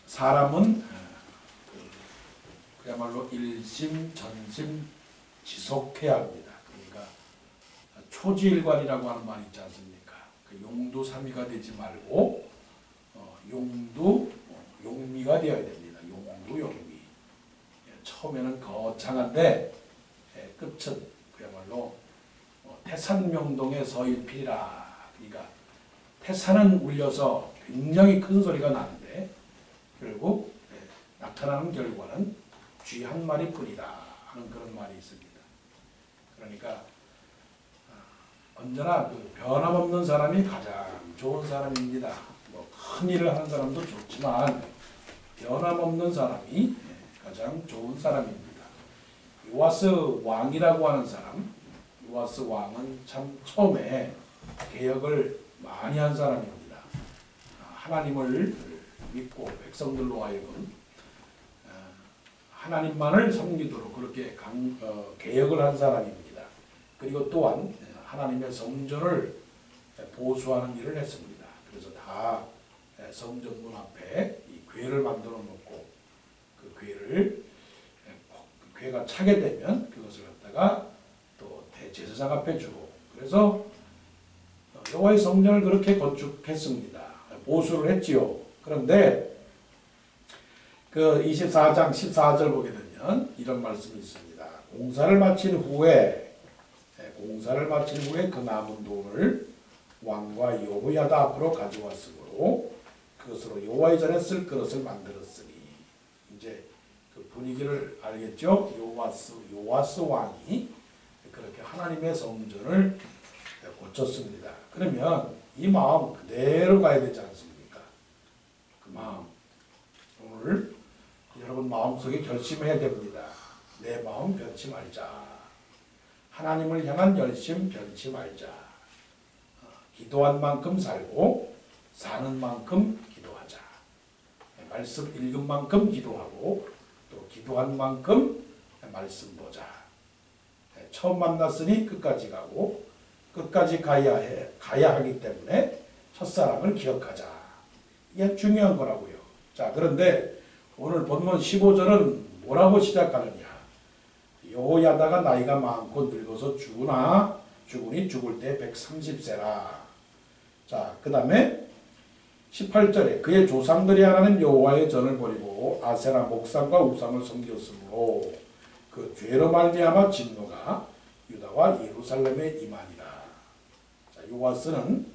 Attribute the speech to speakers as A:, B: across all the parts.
A: 사람은 그야말로 일심 전심 지속해야 합니다. 그러니까 초지일관이라고 하는 말이 있지 않습니까? 그 용두사미가 되지 말고 용미가 되어야 됩니다. 용미. 처음에는 거창한데 끝은 그야말로 태산명동의 서일필이라. 그러니까 태산은 울려서 굉장히 큰 소리가 나는데 결국 나타나는 결과는 쥐 한 마리뿐이다 하는 그런 말이 있습니다. 그러니까 언제나 그 변함없는 사람이 가장 좋은 사람입니다. 뭐 큰 일을 하는 사람도 좋지만 변함없는 사람이 가장 좋은 사람입니다. 요아스 왕이라고 하는 사람, 요아스 왕은 참 처음에 개혁을 많이 한 사람입니다. 하나님을 믿고 백성들로 하여금 하나님만을 섬기도록 그렇게 개혁을 한 사람입니다. 그리고 또한 하나님의 성전을 보수하는 일을 했습니다. 그래서 다 성전문 앞에 이 궤를 만들어 놓고 그 궤가 차게 되면 그것을 갖다가 또 대제사장 앞에 주고, 그래서 여호와의 성전을 그렇게 건축했습니다. 보수를 했지요. 그런데 그 24장 14절 보게 되면 이런 말씀이 있습니다. 공사를 마친 후에 그 남은 돈을 왕과 여호야다 앞으로 가져왔으므로 그것으로 여호와의 전에 쓸 그릇을 만들었으니, 이제 그 분위기를 알겠죠? 요아스 왕이 그렇게 하나님의 성전을 고쳤습니다. 그러면 이 마음 그대로 가야 되지 않습니까? 그 마음 오늘 여러분 마음속에 결심해야 됩니다. 내 마음 변치 말자. 하나님을 향한 열심 변치 말자. 기도한 만큼 살고 사는 만큼 기도하자. 말씀 읽은 만큼 기도하고 또 기도한 만큼 말씀 보자. 처음 만났으니 끝까지 가고 끝까지 가야 하기 때문에 첫사랑을 기억하자. 이게 중요한 거라고요. 자, 그런데 오늘 본문 15절은 뭐라고 시작하느냐. 여호야다가 나이가 많고 늙어서 죽으니 죽을 때 130세라. 자, 그 다음에 18절에 그의 조상들이 하나님 여호와의 전을 버리고 아세라 목상과 우상을 섬겼으므로 그 죄로 말미암아 진노가 유다와 예루살렘에 임하니라. 자, 요아스는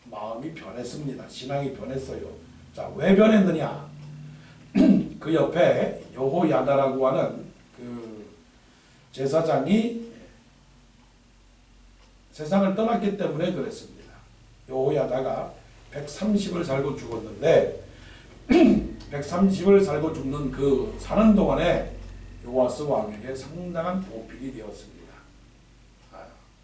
A: 마음이 변했습니다. 신앙이 변했어요. 자, 왜 변했느냐? 그 옆에 여호야다라고 하는 그 제사장이 세상을 떠났기 때문에 그랬습니다. 여호야다가 130을 살고 죽었는데 130을 살고 죽는 그 사는 동안에 요아스 왕에게 상당한 보필이 되었습니다.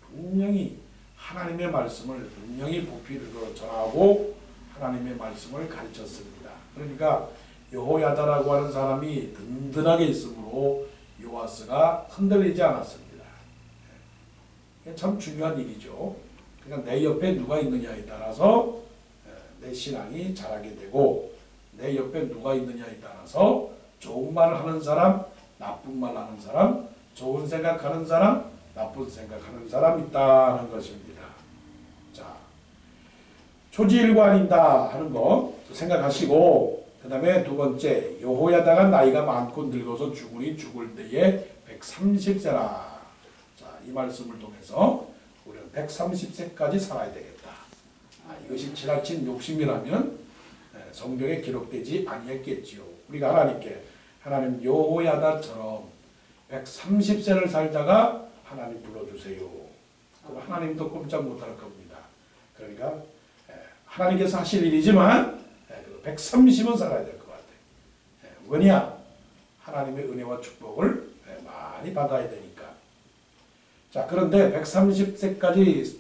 A: 분명히 하나님의 말씀을 분명히 보필으로 전하고 하나님의 말씀을 가르쳤습니다. 그러니까 여호야다라고 하는 사람이 든든하게 있으므로 요아스가 흔들리지 않았습니다. 이게 참 중요한 일이죠. 그러니까 내 옆에 누가 있느냐에 따라서 내 신앙이 자라게 되고, 내 옆에 누가 있느냐에 따라서 좋은 말을 하는 사람, 나쁜 말 하는 사람, 좋은 생각하는 사람, 나쁜 생각하는 사람 있다는 것입니다. 자, 초지일관이다 하는 거 생각하시고, 그 다음에 두 번째, 여호야다가 나이가 많고 늙어서 죽으니 죽을 때에 130세라. 자, 이 말씀을 통해서 우리는 130세까지 살아야 되겠다. 이것이 지나친 욕심이라면 성경에 기록되지 아니했겠지요. 우리가 하나님께 하나님 여호야다처럼 130세를 살다가 하나님 불러주세요. 그럼 하나님도 꼼짝 못할 겁니다. 그러니까 하나님께서 하실 일이지만 130은 살아야 될 것 같아요. 왜냐? 하나님의 은혜와 축복을 많이 받아야 되니까. 자, 그런데 130세까지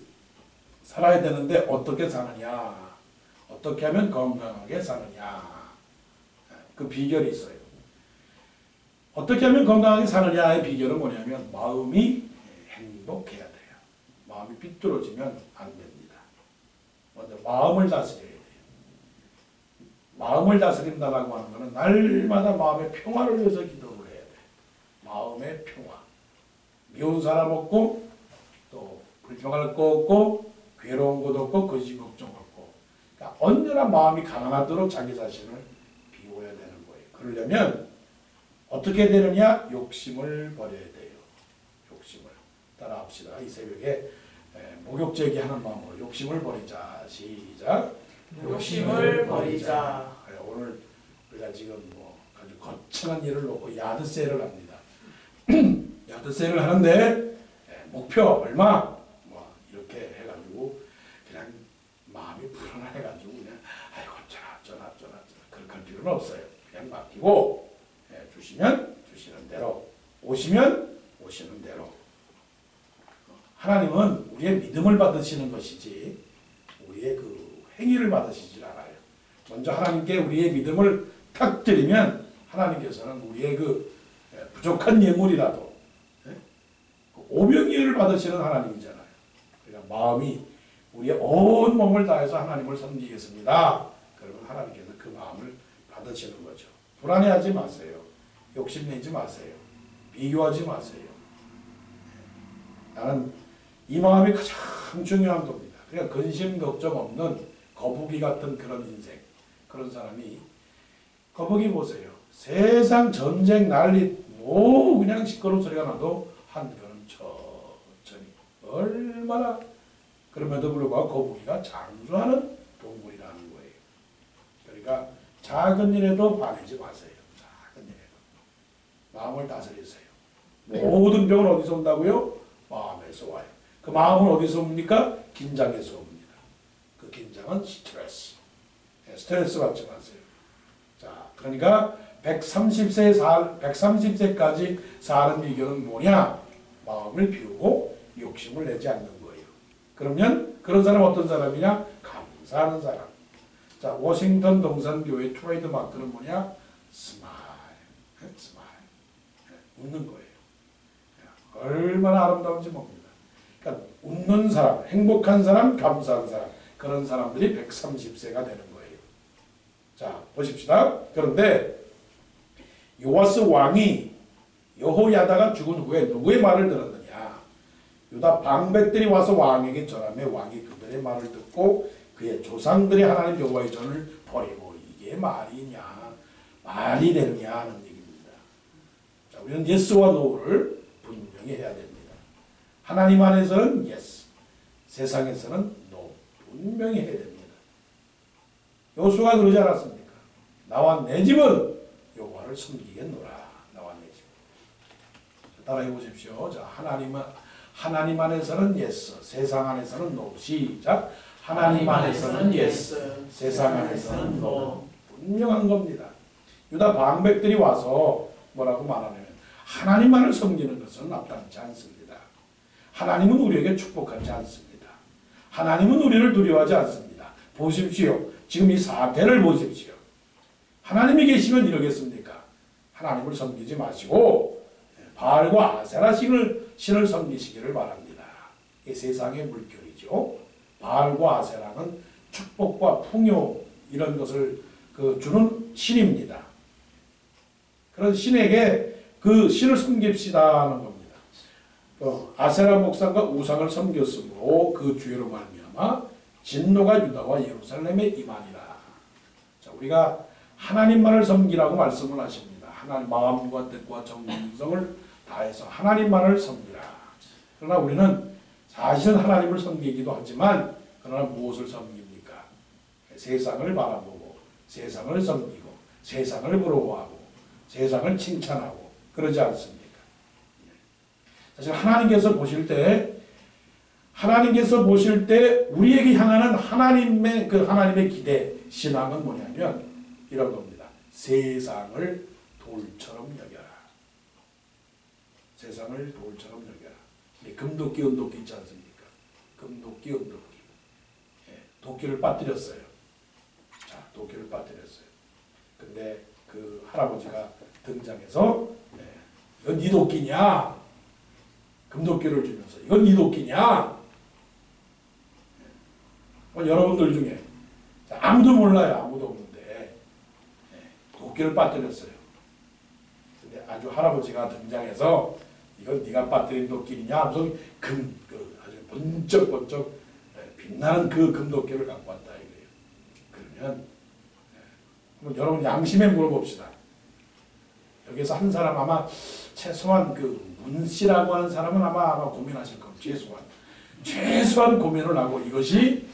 A: 살아야 되는데 어떻게 사느냐? 어떻게 하면 건강하게 사느냐? 그 비결이 있어요. 어떻게 하면 건강하게 사느냐의 비결은 뭐냐면 마음이 행복해야 돼요. 마음이 삐뚤어지면 안 됩니다. 먼저 마음을 다스려야 돼요. 마음을 다스린다라고 하는 것은 날마다 마음의 평화를 위해서 기도를 해야 돼. 마음의 평화. 미운 사람 없고 또 불평할 거 없고 괴로운 것 없고 거짓 걱정 없고 그러니까 언제나 마음이 가난하도록 자기 자신을 비워야 되는 거예요. 그러려면 어떻게 되느냐? 욕심을 버려야 돼요. 욕심을. 따라 합시다. 이 새벽에 목욕제기 하는 마음으로 욕심을 버리자. 시작.
B: 욕심을 버리자.
A: 오늘 우리가 지금 뭐 아주 거창한 일을 놓고 야드세를 합니다. 야드세를 하는데 목표 얼마? 뭐 이렇게 해가지고 그냥 마음이 불안해가지고 그냥 아이고 어쩌나 그렇게 할 필요는 없어요. 그냥 맡기고 주시면 주시는 대로 오시면 오시는 대로 하나님은 우리의 믿음을 받으시는 것이지 우리의 그 행위를 받으시질 않아요. 먼저 하나님께 우리의 믿음을 탁 드리면 하나님께서는 우리의 그 부족한 예물이라도 오병이어를 받으시는 하나님이잖아요. 그러니까 마음이 우리의 온 몸을 다해서 하나님을 섬기겠습니다. 그러면 하나님께서 그 마음을 받으시는 거죠. 불안해하지 마세요. 욕심내지 마세요. 비교하지 마세요. 나는 이 마음이 가장 중요한 겁니다. 그러니까 근심 걱정 없는 거북이 같은 그런 인생, 그런 사람이 거북이 보세요. 세상 전쟁 난리 뭐 그냥 시끄러운 소리가 나도 한 걸음 천천히 얼마나 그럼에도 불구하고 거북이가 장수하는 동물이라는 거예요. 그러니까 작은 일에도 화내지 마세요. 작은 일에도 마음을 다스리세요. 모든 병은 어디서 온다고요? 마음에서 와요. 그 마음은 어디서 옵니까? 긴장에서 옵니다. 그 긴장은 스트레스. 스트레스 받지 마세요. 자, 그러니까 130세까지 사는 비결은 뭐냐? 마음을 비우고 욕심을 내지 않는 거예요. 그러면 그런 사람 어떤 사람이냐? 감사하는 사람. 자, 워싱턴 동산교회 트레이드 마크는 뭐냐? 스마일. 스마일. 웃는 거예요. 얼마나 아름다운지 봅니다. 그러니까 웃는 사람, 행복한 사람, 감사한 사람, 그런 사람들이 130세가 되는 거예요. 자, 보십시다. 그런데 요아스 왕이 여호야다가 죽은 후에 누구의 말을 들었느냐? 유다 방백들이 와서 왕에게 전하며 왕이 그들의 말을 듣고 그의 조상들이 하나님 여호와의 전을 버리고 이게 말이냐? 말이 되느냐 하는 얘기입니다. 자, 우리는 예스와 노를 분명히 해야 됩니다. 하나님 안에서는 yes, 세상에서는 no, 분명히 해야 됩니다. 요수가 그러지 않았습니까? 나와 내 집은 여호와를 섬기겠노라. 나와 내 집. 따라해 보십시오. 자, 하나님 안에서는 yes, 세상 안에서는 no. 시작. 하나님 안에서는 yes, 세상 안에서는 no. 분명한 겁니다. 유다 방백들이 와서 뭐라고 말하냐면 하나님만을 섬기는 것은 마땅치 않습니다. 하나님은 우리에게 축복하지 않습니다. 하나님은 우리를 두려워하지 않습니다. 보십시오. 지금 이 사태를 보십시오. 하나님이 계시면 이러겠습니까? 하나님을 섬기지 마시고 바알과 아세라 신을 섬기시기를 바랍니다. 이 세상의 물결이죠. 바알과 아세라는 축복과 풍요 이런 것을 주는 신입니다. 그런 신에게 그 신을 섬깁시다는 겁니다. 아세라 목상과 우상을 섬겼으므로 그 죄로 말미암아 진노가 유다와 예루살렘에 임하니라. 자, 우리가 하나님만을 섬기라고 말씀을 하십니다. 하나님 마음과 뜻과 정성을 다해서 하나님만을 섬기라. 그러나 우리는 사실은 하나님을 섬기기도 하지만 그러나 무엇을 섬깁니까? 세상을 바라보고 세상을 섬기고 세상을 부러워하고 세상을 칭찬하고 그러지 않습니까? 사실 하나님께서 보실 때 우리에게 향하는 하나님의 기대 신앙은 뭐냐면 이런 겁니다. 세상을 돌처럼 여겨라. 세상을 돌처럼 여겨라. 금도끼, 은도끼 있지 않습니까? 금도끼, 은도끼. 도끼를 빠뜨렸어요. 자, 도끼를 빠뜨렸어요. 근데 그 할아버지가 등장해서 이건 네 도끼냐? 금도끼를 주면서 이건 네 도끼냐? 여러분들 중에 아무도 몰라요. 아무도 없는데 도끼를 빠뜨렸어요. 근데 아주 할아버지가 등장해서 이건 네가 빠뜨린 도끼냐 하면서 아주 번쩍번쩍 빛나는 그 금도끼를 갖고 왔다 이거예요. 그러면 한번 여러분 양심에 물어봅시다. 여기서 한 사람 아마 최소한 그 문씨라고 하는 사람은 아마 고민하실 겁니다. 최소한 고민을 하고 이것이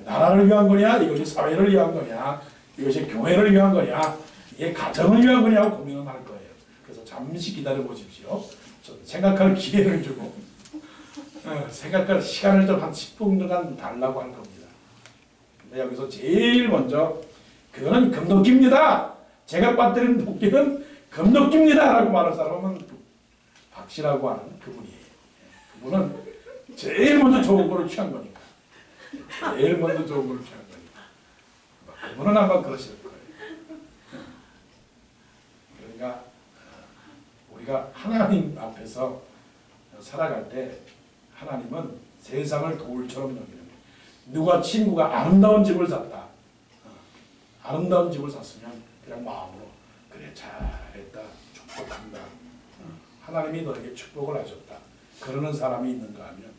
A: 나라를 위한 거냐, 이것이 사회를 위한 거냐, 이것이 교회를 위한 거냐, 이게 가정을 위한 거냐 고민을 할 거예요. 그래서 잠시 기다려 보십시오. 좀 생각할 기회를 주고 생각할 시간을 좀 한 10분 동안 달라고 할 겁니다. 근데 여기서 제일 먼저 그거는 금도끼입니다. 제가 빠뜨린 도끼는 금도끼입니다. 라고 말할 사람은 박씨라고 하는 그분이에요. 그분은 제일 먼저 좋은 거를 취한 거니까. 제일 먼저 좋은 거를 취한 거니까. 그분은 아마 그러실 거예요. 그러니까 우리가 하나님 앞에서 살아갈 때 하나님은 세상을 돌처럼 여기는 거예요. 누가 친구가 아름다운 집을 샀다. 아름다운 집을 샀으면 그냥 마음으로 그래 잘했다 축복한다. 하나님이 너에게 축복을 하셨다. 그러는 사람이 있는가 하면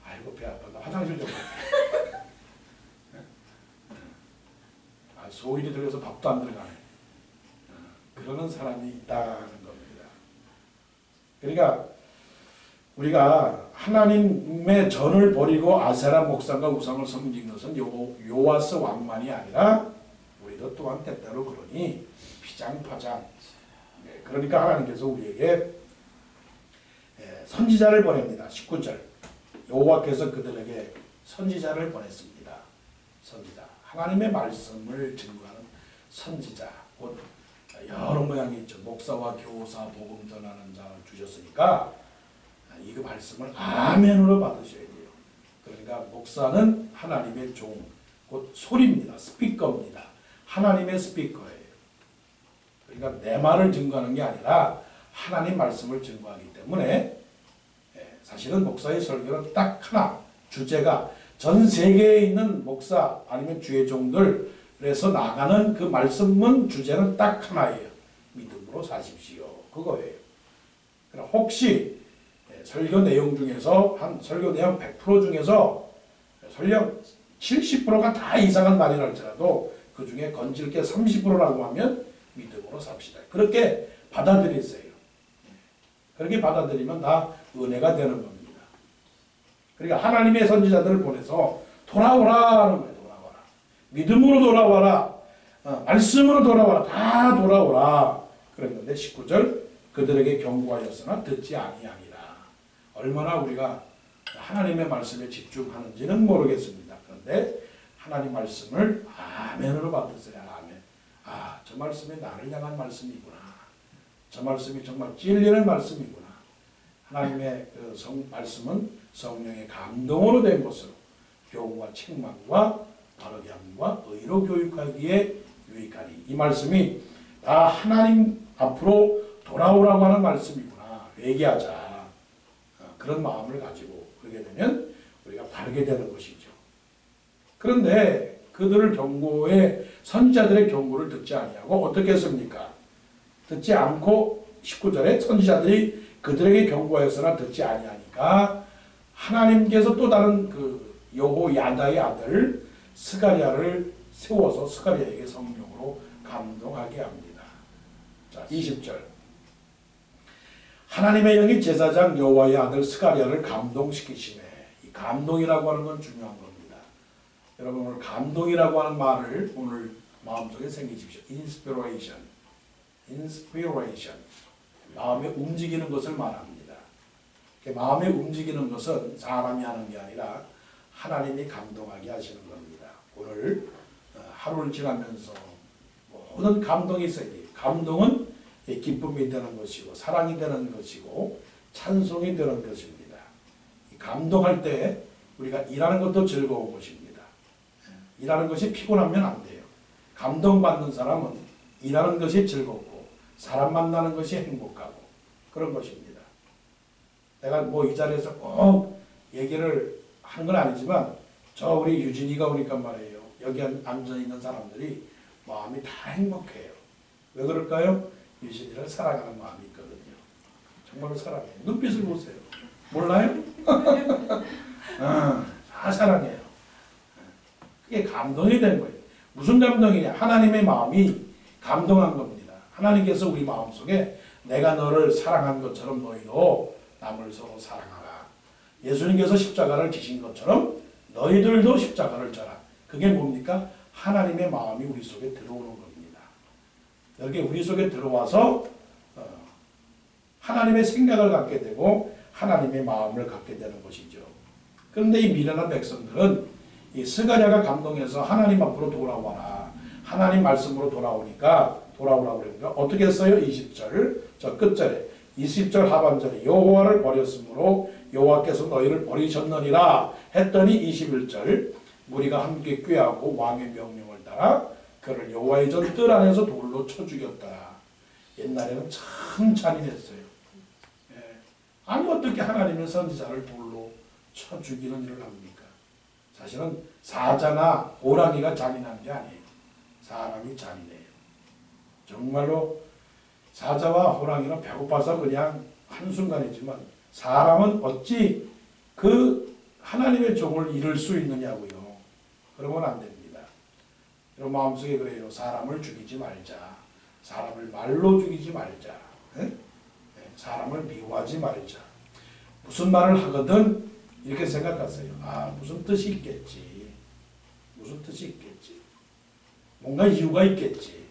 A: 아이고 배 아파 나 화장실 좀 갈게. 소일이 들려서 밥도 안 들어가네. 그러는 사람이 있다는 겁니다. 그러니까 우리가 하나님의 전을 버리고 아세라 목상과 우상을 섬긴 것은 요아스 왕만이 아니라 우리도 또한 때때로 그러니 피장파장. 그러니까 하나님께서 우리에게 선지자를 보냅니다. 19절 여호와께서 그들에게 선지자를 보냈습니다. 선지자 하나님의 말씀을 증거하는 선지자 곧 여러 모양이 있죠. 목사와 교사 복음 전하는 자를 주셨으니까 이 말씀을 아멘으로 받으셔야 돼요. 그러니까 목사는 하나님의 종 곧 소리입니다. 스피커입니다. 하나님의 스피커예요. 그러니까 내 말을 증거하는 게 아니라 하나님 말씀을 증거하기 때문에 사실은 목사의 설교는 딱 하나 주제가 전 세계에 있는 목사 아니면 주의 종들에서 나가는 그 말씀은 주제는 딱 하나예요. 믿음으로 사십시오. 그거예요. 그럼 혹시 설교 내용 중에서 한 설교 내용 100% 중에서 설령 70%가 다 이상한 말이라 할지라도 그 중에 건질 게 30%라고 하면 믿음으로 삽시다. 그렇게 받아들이세요. 그렇게 받아들이면 다 은혜가 되는 겁니다. 그러니까 하나님의 선지자들을 보내서 돌아오라 하는 거예요. 돌아와라. 믿음으로 돌아와라. 말씀으로 돌아와라. 다 돌아오라. 그랬는데 19절 그들에게 경고하였으나 듣지 아니하니라. 얼마나 우리가 하나님의 말씀에 집중하는지는 모르겠습니다. 그런데 하나님 말씀을 아멘으로 받으세요. 아멘. 아, 저 말씀이 나를 향한 말씀이구나. 저 말씀이 정말 찔리는 말씀이구나. 하나님의 그 말씀은 성령의 감동으로 된 것으로 교훈과 책망과 바르게 함과 의로 교육하기에 유익하니. 이 말씀이 다 하나님 앞으로 돌아오라고 하는 말씀이구나. 회개하자. 그런 마음을 가지고 그러게 되면 우리가 바르게 되는 것이죠. 그런데 그들을 경고에 선지자들의 경고를 듣지 아니하고 어떻게 했습니까? 듣지 않고 19절에 선지자들이 그들에게 경고하였으나 듣지 아니하니까 하나님께서 또 다른 그 여호야다의 아들 스가랴를 세워서 스가랴에게 성령으로 감동하게 합니다. 자, 20절 하나님의 영이 제사장 여호와의 아들 스가랴를 감동시키시네. 이 감동이라고 하는 건 중요한 겁니다. 여러분 오늘 감동이라고 하는 말을 오늘 마음속에 생기십시오. inspiration. 마음에 움직이는 것을 말합니다. 마음에 움직이는 것은 사람이 하는 게 아니라 하나님이 감동하게 하시는 겁니다. 오늘 하루를 지나면서 모든 감동이 있어야 돼요. 감동은 기쁨이 되는 것이고 사랑이 되는 것이고 찬송이 되는 것입니다. 감동할 때 우리가 일하는 것도 즐거운 것입니다. 일하는 것이 피곤하면 안 돼요. 감동받는 사람은 일하는 것이 즐겁고 사람 만나는 것이 행복하고 그런 것입니다. 내가 뭐 이 자리에서 꼭 얘기를 하는 건 아니지만 저 우리 유진이가 오니까 말이에요. 여기 앉아있는 사람들이 마음이 다 행복해요. 왜 그럴까요? 유신이를 사랑하는 마음이 있거든요. 정말로 사랑해요. 눈빛을 보세요. 몰라요? 다 사랑해요. 그게 감동이 된 거예요. 무슨 감동이냐? 하나님의 마음이 감동한 겁니다. 하나님께서 우리 마음속에 내가 너를 사랑한 것처럼 너희도 남을 서로 사랑하라. 예수님께서 십자가를 지신 것처럼 너희들도 십자가를 져라. 그게 뭡니까? 하나님의 마음이 우리 속에 들어오는 겁니다. 여기 우리 속에 들어와서 하나님의 생각을 갖게 되고 하나님의 마음을 갖게 되는 것이죠. 그런데 이 미련한 백성들은 이 스가랴가 감동해서 하나님 앞으로 돌아와라. 하나님 말씀으로 돌아오라고 그러니까 어떻게 했어요? 20절 저 끝절에 20절 하반절에 여호와를 버렸으므로 여호와께서 너희를 버리셨느니라 했더니 21절 무리가 함께 꾀하고 왕의 명령을 따라 그를 여호와의 전 뜰 안에서 돌로 쳐 죽였더라. 옛날에는 참 잔인했어요. 아니 어떻게 하나님의 선지자를 돌로 쳐 죽이는 일을 합니까? 사실은 사자나 호랑이가 잔인한 게 아니에요. 사람이 잔인해요. 정말로 사자와 호랑이는 배고파서 그냥 한순간이지만 사람은 어찌 그 하나님의 종을 잃을 수 있느냐고요. 그러면 안 됩니다. 여러분 마음속에 그래요. 사람을 죽이지 말자. 사람을 말로 죽이지 말자. 사람을 미워하지 말자. 무슨 말을 하거든 이렇게 생각하세요. 무슨 뜻이 있겠지. 무슨 뜻이 있겠지. 뭔가 이유가 있겠지.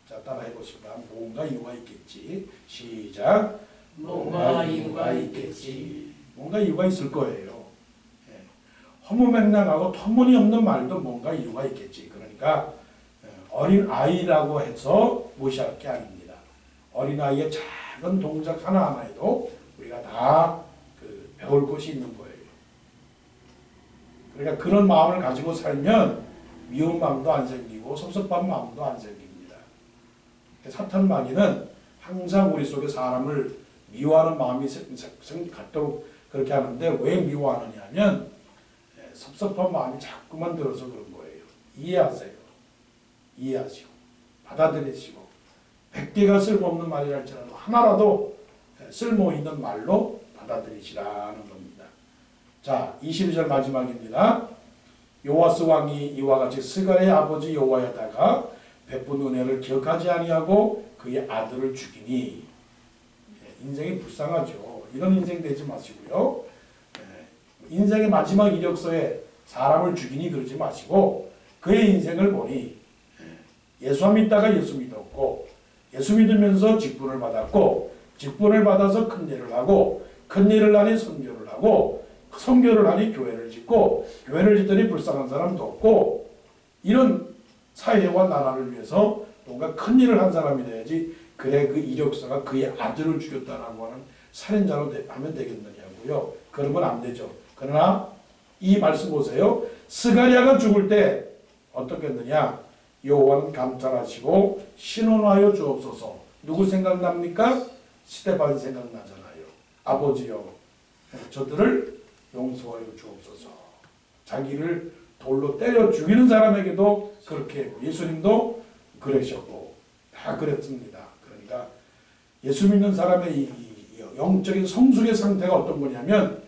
A: 자, 따라해 보십시다. 뭔가 이유가 있겠지. 시작.
B: 뭔가 이유가 있겠지.
A: 뭔가 이유가 있을 거예요. 허무맹랑하고 터무니없는 말도 뭔가 이유가 있겠지. 그러니까 어린 아이라고 해서 무시할 게 아닙니다. 어린 아이의 작은 동작 하나하나에도 우리가 다 배울 것이 있는 거예요. 그러니까 그런 마음을 가지고 살면 미운 마음도 안 생기고 섭섭한 마음도 안 생깁니다. 사탄 마귀는 항상 우리 속에 사람을 미워하는 마음이 갖도록 그렇게 하는데 왜 미워하느냐 하면 섭섭한 마음이 자꾸만 들어서 그런 거예요. 이해하세요. 이해하시고 받아들이시고 100개가 쓸모없는 말이랄지라도 하나라도 쓸모있는 말로 받아들이시라는 겁니다. 자, 22절 마지막입니다. 요아스 왕이 이와 같이 스가랴의 아버지 여호야다가 베푼 은혜를 기억하지 아니하고 그의 아들을 죽이니 인생이 불쌍하죠. 이런 인생 되지 마시고요. 인생의 마지막 이력서에 사람을 죽이니 그러지 마시고 그의 인생을 보니 예수 믿다가 예수 믿었고 예수 믿으면서 직분을 받았고 직분을 받아서 큰 일을 하고 큰 일을 하니 선교를 하고 선교를 하니 교회를 짓고 교회를 짓더니 불쌍한 사람도 없고 이런 사회와 나라를 위해서 뭔가 큰 일을 한 사람이 돼야지 그래 그 이력서가 그의 아들을 죽였다라고 하는 살인자로 하면 되겠느냐고요. 그러면 안 되죠. 그러나 이 말씀 보세요. 스가랴가 죽을 때 어떻게 했느냐. 여호와는 감찰하시고 신원하여 주옵소서. 누구 생각납니까? 스데반 생각나잖아요. 아버지여 저들을 용서하여 주옵소서. 자기를 돌로 때려 죽이는 사람에게도 그렇게 했고 예수님도 그러셨고 다 그랬습니다. 그러니까 예수 믿는 사람의 이 영적인 성숙의 상태가 어떤 거냐면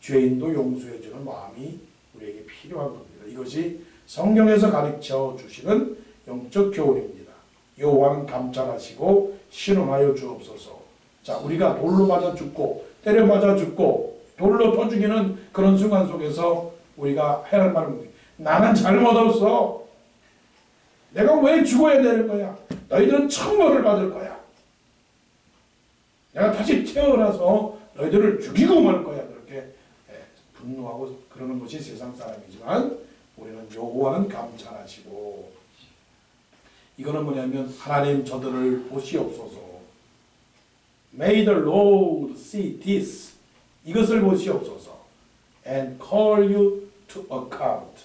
A: 죄인도 용서해주는 마음이 우리에게 필요한 겁니다. 이것이 성경에서 가르쳐 주시는 영적 교훈입니다. 여호와는 감찰하시고 신원하여 주옵소서. 자, 우리가 돌로 맞아 죽고 때려 맞아 죽고 돌로 쳐 죽이는 그런 순간 속에서 우리가 해야 할 말은 나는 잘못 없어. 내가 왜 죽어야 되는 거야? 너희들은 천벌을 받을 거야. 내가 다시 태어나서 너희들을 죽이고 말 거야. 그렇게 분노하고 그러는 것이 세상 사람이지만 우리는 여호와는 감찰하시고 이거는 뭐냐면 하나님 저들을 보시옵소서. May the Lord see this. 이것을 보시옵소서. And call you to account.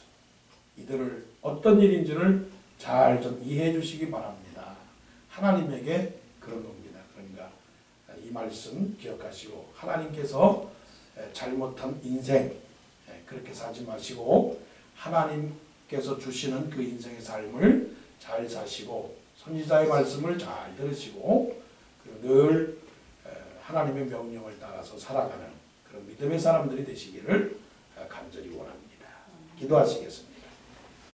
A: 이들을 어떤 일인지를 잘 좀 이해해 주시기 바랍니다. 하나님에게 그런 겁니다. 그러니까 이 말씀 기억하시고 하나님께서 잘못한 인생 그렇게 살지 마시고 하나님께서 주시는 그 인생의 삶을 잘 사시고 선지자의 말씀을 잘 들으시고 그리고 늘 하나님의 명령을 따라서 살아가는 그런 믿음의 사람들이 되시기를 간절히 원합니다. 기도하시겠습니다.